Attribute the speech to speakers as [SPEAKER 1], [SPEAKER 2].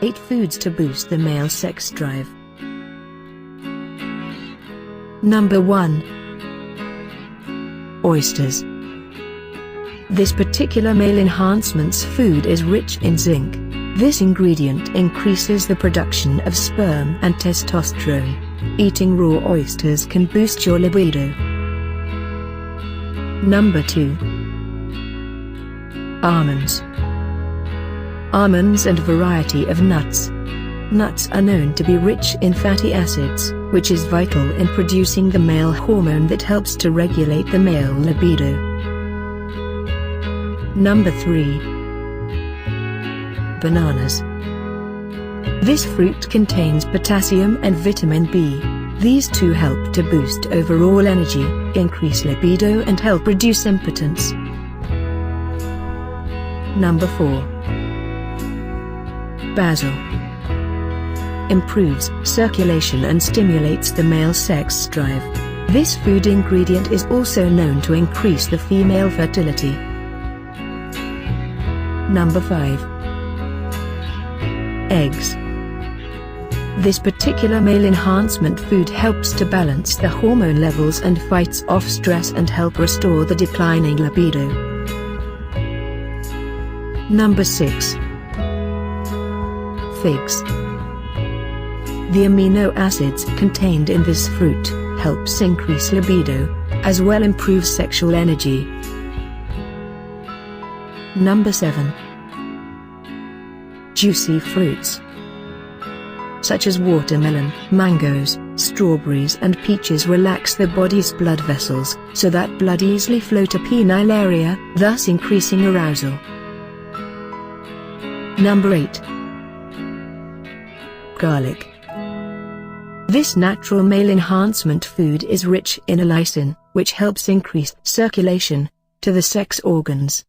[SPEAKER 1] 8 foods to boost the male sex drive. Number 1. Oysters. This particular male enhancement's food is rich in zinc. This ingredient increases the production of sperm and testosterone. Eating raw oysters can boost your libido. Number 2. Almonds. Almonds and a variety of nuts. Nuts are known to be rich in fatty acids, which is vital in producing the male hormone that helps to regulate the male libido. Number 3. Bananas. This fruit contains potassium and vitamin B. These two help to boost overall energy, increase libido and help reduce impotence. Number 4. Basil. Improves circulation and stimulates the male sex drive. This food ingredient is also known to increase the female fertility. Number 5. Eggs. This particular male enhancement food helps to balance the hormone levels and fights off stress and help restore the declining libido. Number 6. Figs. The amino acids contained in this fruit helps increase libido, as well improve sexual energy. Number 7. Juicy fruits. Such as watermelon, mangoes, strawberries and peaches relax the body's blood vessels, so that blood easily flow to penile area, thus increasing arousal. Number 8. Garlic. This natural male enhancement food is rich in allicin, which helps increase circulation to the sex organs,